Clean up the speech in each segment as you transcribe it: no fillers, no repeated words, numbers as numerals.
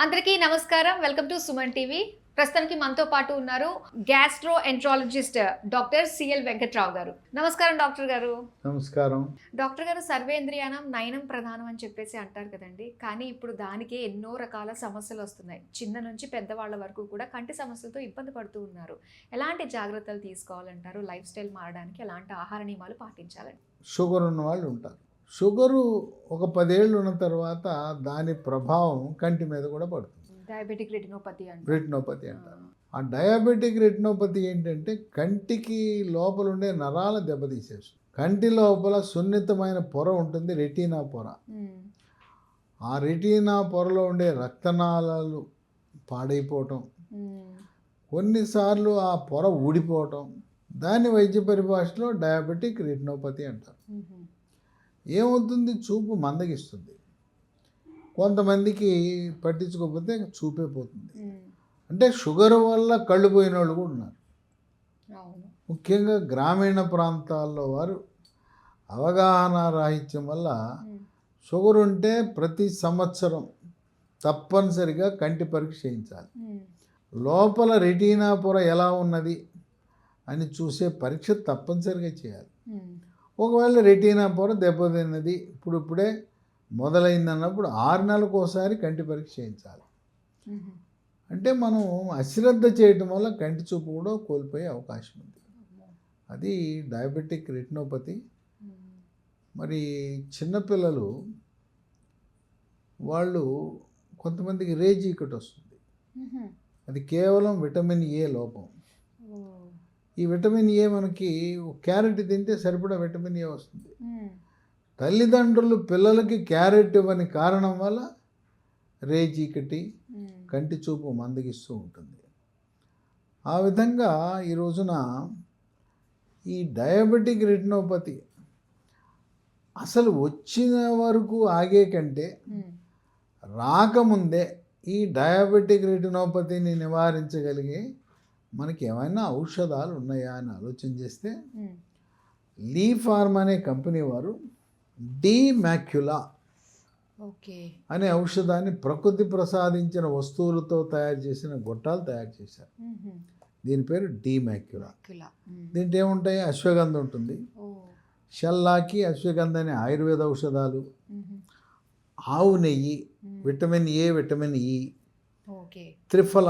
అందరికీ నమస్కారం. Welcome to Suman TV. ప్రస్తుతానికి మనతో పాటు ఉన్నారు gastro enterologist doctor CL Venkatrao గారు. నమస్కారం డాక్టర్ గారు. నమస్కారం. డాక్టర్ గారు, సర్వేంద్రియానం నయనం ప్రధానం అని చెప్పేసి అంటారు కదండి. కానీ ఇప్పుడు దానికే ఎన్నో రకాల సమస్యలు వస్తున్నాయి. చిన్న నుంచి పెద్దవాళ్ళ వరకు కూడా కంటి సమస్యలతో ఇబ్బంది పడుతూ ఉన్నారు. ఎలాంటి జాగ్రత్తలు తీసుకోవాలంటారు? లైఫ్ స్టైల్ మారడానికి ఎలాంటి ఆహార నియమాలు పాటించాలండి? షుగర్ ఉన్న వాళ్ళు ఉంటారు. షుగరు ఒక 10 ఏళ్ళు ఉన్న తర్వాత దాని ప్రభావం కంటి మీద కూడా పడుతుంది. డయాబెటిక్ రెటినోపతి రెటినోపతి అంటారు. ఆ డయాబెటిక్ రెటినోపతి ఏంటంటే కంటికి లోపల ఉండే నరాల దెబ్బతీసేస్తుంది. కంటి లోపల సున్నితమైన పొర ఉంటుంది, రెటీనా పొర. ఆ రెటీనా పొరలో ఉండే రక్తనాళాలు పాడైపోవటం, కొన్నిసార్లు ఆ పొర ఊడిపోవటం, దాన్ని వైద్య పరిభాషలో డయాబెటిక్ రెటినోపతి అంటారు. ఏమవుతుంది? చూపు మందగిస్తుంది. కొంతమందికి పట్టించుకోకపోతే చూపే పోతుంది. అంటే షుగర్ వల్ల కళ్ళు పోయిన వాళ్ళు కూడా ఉన్నారు. ముఖ్యంగా గ్రామీణ ప్రాంతాల్లో వారు అవగాహన రాహిత్యం వల్ల షుగర్ ఉంటే ప్రతి సంవత్సరం తప్పనిసరిగా కంటి పరీక్ష చేయించాలి. లోపల రెటీనా పొర ఎలా ఉన్నది అని చూసే పరీక్ష తప్పనిసరిగా చేయాలి. ఒకవేళ రెటీనా పొర దెబ్బతిన్నది, ఇప్పుడే మొదలైందన్నప్పుడు 6 నెలలకు ఒకసారి కంటి పరీక్ష చేయించాలి. అంటే మనం అశ్రద్ధ చేయటం వల్ల కంటి చూపు కూడా కోల్పోయే అవకాశం ఉంది. అది డయాబెటిక్ రెటినోపతి. మరి చిన్నపిల్లలు వాళ్ళు కొంతమందికి రేజీకటి వస్తుంది. అది కేవలం విటమిన్ ఏ లోపం. ఈ విటమిన్ ఏ మనకి క్యారెట్ తింటే సరిపడా విటమిన్ ఏ వస్తుంది. తల్లిదండ్రులు పిల్లలకి క్యారెట్ ఇవ్వని కారణం వల్ల రేచీకటి, కంటి చూపు మందగిస్తూ ఉంటుంది. ఆ విధంగా ఈ రోజున ఈ డయాబెటిక్ రెటినోపతి అసలు వచ్చిన వరకు ఆగే కంటే రాకముందే ఈ డయాబెటిక్ రెటినోపతిని నివారించగలిగే మనకి ఏమైనా ఔషధాలు ఉన్నాయా అని ఆలోచన చేస్తే లీ ఫార్మ్ అనే కంపెనీ వారు డీమాక్యులా అనే ఔషధాన్ని ప్రకృతి ప్రసాదించిన వస్తువులతో తయారు చేసిన గొట్టాలు తయారు చేశారు. దీని పేరు డీమాక్యులా. దీంట్లో ఏముంటాయి? అశ్వగంధ ఉంటుంది, షల్లాకి, అశ్వగంధ అనే ఆయుర్వేద ఔషధాలు, ఆవు నెయ్యి, vitamin A, vitamin E, triphala,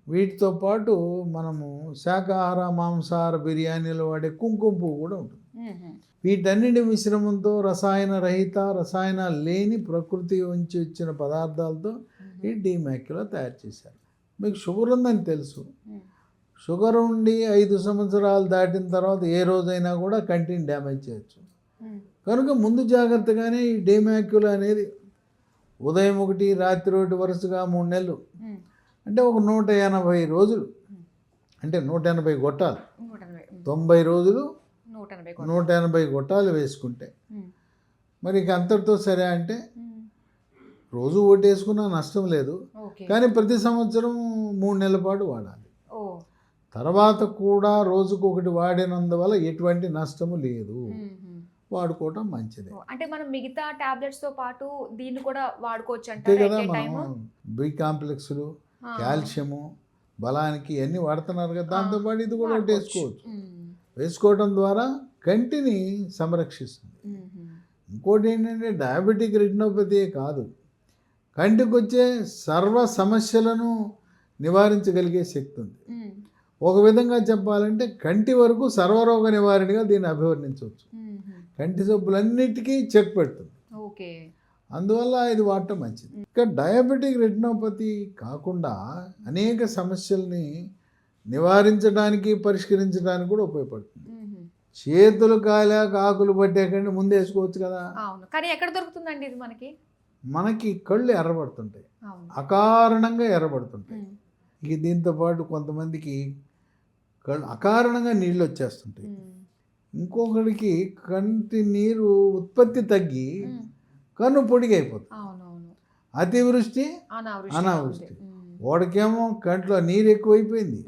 వీటితో పాటు మనము శాకాహార మాంసాహార బిర్యానీలో వాడే కుంకుమ పువ్వు కూడా ఉంటుంది. వీటన్నిటి మిశ్రమంతో రసాయన రహిత, రసాయనాలు లేని ప్రకృతి నుంచి వచ్చిన పదార్థాలతో ఈ డీమాక్యులా తయారు చేశారు. మీకు షుగర్ ఉందని తెలుసు. షుగర్ ఉండి 5 సంవత్సరాలు దాటిన తర్వాత ఏ రోజైనా కూడా కంటిని డ్యామేజ్ చేయొచ్చు. కనుక ముందు జాగ్రత్తగానే ఈ డీమాక్యులా అనేది ఉదయం 1, రాత్రి 1 వరుసగా 3 నెలలు, అంటే ఒక 180 రోజులు, అంటే 180 గొట్టాలు, 90 రోజులు 180 గొట్టాలు వేసుకుంటే మరి ఇక అంతటితో సరే. అంటే రోజు ఒకటి వేసుకున్నా నష్టం లేదు, కానీ ప్రతి సంవత్సరం 3 నెలల పాటు వాడాలి. తర్వాత కూడా రోజుకు ఒకటి వాడినందువల్ల ఎటువంటి నష్టము లేదు. వాడుకోవటం మంచిది. అంటే మనం మిగతా టాబ్లెట్స్ తో పాటు దీన్ని కూడా వాడుకోవచ్చు అంతే కదా. మనం బి కాంప్లెక్స్లు, కాల్షియము, బలానికి అన్నీ వాడుతున్నారు కదా. దాంతోపాటు ఇది కూడా ఒకటి వేసుకోవచ్చు. వేసుకోవడం ద్వారా కంటిని సంరక్షిస్తుంది. ఇంకోటి ఏంటంటే డయాబెటిక్ రెటినోపతి కాదు, కంటికి వచ్చే సర్వ సమస్యలను నివారించగలిగే శక్తి ఉంది. ఒక విధంగా చెప్పాలంటే కంటి వరకు సర్వరోగ నివారణగా దీన్ని అభివర్ణించవచ్చు. కంటి జబ్బులన్నిటికీ చెక్ పెడుతుంది. అందువల్ల ఇది వాడటం మంచిది. ఇంకా డయాబెటిక్ రెటినోపతి కాకుండా అనేక సమస్యల్ని నివారించడానికి, పరిష్కరించడానికి కూడా ఉపయోగపడుతుంది. చేతులు కాలేక ఆకులు పట్టేకండి ముందు వేసుకోవచ్చు కదా. కానీ ఎక్కడ దొరుకుతుందండి ఇది? మనకి కళ్ళు ఎర్రబడుతుంటాయి, అకారణంగా ఎర్రబడుతుంటాయి. ఇక దీంతోపాటు కొంతమందికి కళ్ళు అకారణంగా నీళ్ళు వచ్చేస్తుంటాయి. ఇంకొకరికి కంటి నీరు ఉత్పత్తి తగ్గి కన్ను పొడిగైపోతుంది. అతివృష్టి, అనావృష్టి. వాడికేమో కంట్లో నీరు ఎక్కువైపోయింది,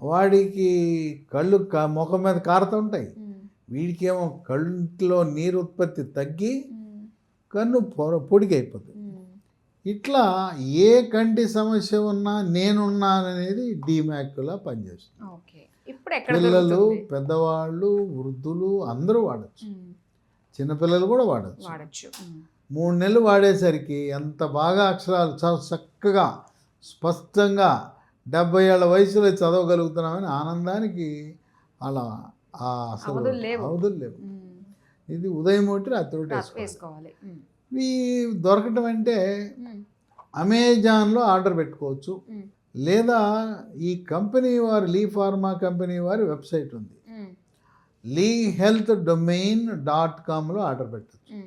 వాడికి కళ్ళు ముఖం మీద కారుతుంటాయి. వీడికేమో కంట్లో నీరు ఉత్పత్తి తగ్గి కన్ను పొడిగైపోతుంది. ఇట్లా ఏ కంటి సమస్య ఉన్నా నేనున్నాననేది డీమాక్యులా పనిచేస్తుంది. ఓకే. ఇప్పుడు ఎక్కడ పిల్లలు, దొరుకుతుంది? పెద్దవాళ్ళు, వృద్ధులు అందరూ వాడచ్చు. ఉమ్, చిన్నపిల్లలు కూడా వాడచ్చు. వాడచ్చు. 3 నెలలు వాడేసరికి ఎంత బాగా అక్షరాలు చక్కగా స్పష్టంగా 70 ఏళ్ల వయసులో చదవగలుగుతున్నామని ఆనందానికి అలా అసలు అవధులు లేవు. అవధులు లేవు. ఇది ఉదయం ఒకటి రాత్రి ఒకటి వేసుకోవాలి. వేసుకోవాలి. ఇవి దొరకటం అంటే అమెజాన్లో ఆర్డర్ పెట్టుకోవచ్చు, లేదా ఈ కంపెనీ వారి లీ ఫార్మా కంపెనీ వారి వెబ్సైట్ ఉంది, lehealthdomain.comలో ఆర్డర్ పెట్టచ్చు,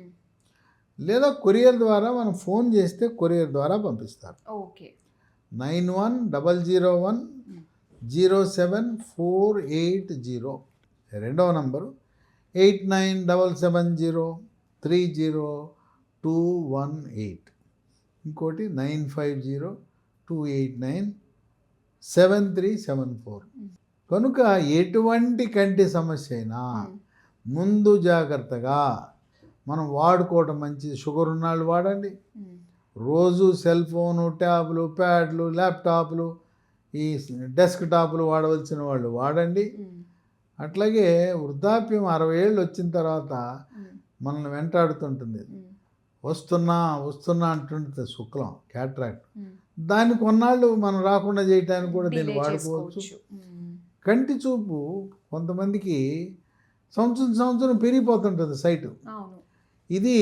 లేదా కొరియర్ ద్వారా మనం ఫోన్ చేస్తే కొరియర్ ద్వారా పంపిస్తారు. ఓకే. 9100070480 రెండవ నంబరు, 8977030218, ఇంకోటి 9502897374. కనుక ఎటువంటి కంటి సమస్య అయినా ముందు జాగ్రత్తగా మనం వాడుకోవటం మంచిది. షుగర్ ఉన్నాళ్ళు వాడండి. రోజు సెల్ ఫోను, ట్యాబ్లు, ప్యాడ్లు, ల్యాప్టాప్లు, ఈ డెస్క్ టాప్లు వాడవలసిన వాళ్ళు వాడండి. అట్లాగే వృద్ధాప్యం 60 ఏళ్ళు వచ్చిన తర్వాత మనల్ని వెంటాడుతుంటుంది. వస్తున్నా అంటుంటుంది శుక్లం, క్యాట్రాక్ట్. దాన్ని కొన్నాళ్ళు మనం రాకుండా చేయడానికి కూడా దీన్ని వాడుకోవచ్చు. కంటి చూపు కొంతమందికి సంవత్సరం పెరిగిపోతుంటుంది సైటు. ఇది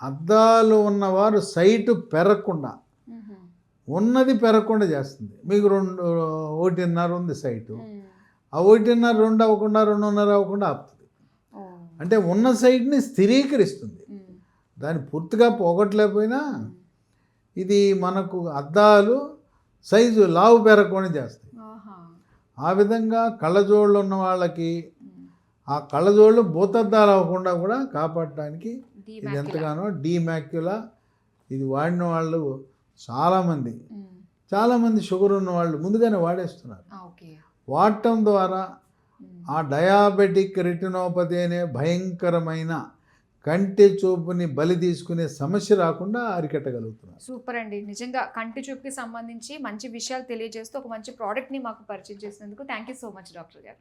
అద్దాలు ఉన్నవారు సైటు పెరగకుండా, ఉన్నది పెరగకుండా చేస్తుంది. మీకు 1.5 ఉంది సైటు, ఆ 1.5 2 అవ్వకుండా 2.5 అవ్వకుండా ఆపుతుంది. అంటే ఉన్న సైట్ని స్థిరీకరిస్తుంది. దాన్ని పూర్తిగా పోగొట్టలేకపోయినా ఇది మనకు అద్దాలు సైజు లావు పెరగకుండా చేస్తాయి. ఆ విధంగా కళ్ళజోళ్ళు ఉన్న వాళ్ళకి ఆ కళ్ళజోళ్ళు భూతద్దాలు అవ్వకుండా కూడా కాపాడటానికి ఇది ఎంతగానో డీమాక్యులా ఇది వాడిన వాళ్ళు చాలామంది షుగర్ ఉన్న వాళ్ళు ముందుగానే వాడేస్తున్నారు. వాడటం ద్వారా ఆ డయాబెటిక్ రెటినోపతి అనే భయంకరమైన కంటి చూపుని బలి తీసుకునే సమస్య రాకుండా అరికట్టగలుగుతున్నారు. సూపర్ అండి. నిజంగా కంటి చూపుకి సంబంధించి మంచి విషయాలు తెలియజేస్తూ ఒక మంచి ప్రోడక్ట్ని మాకు పరిచయం చేసినందుకు thank you so much doctor గారు.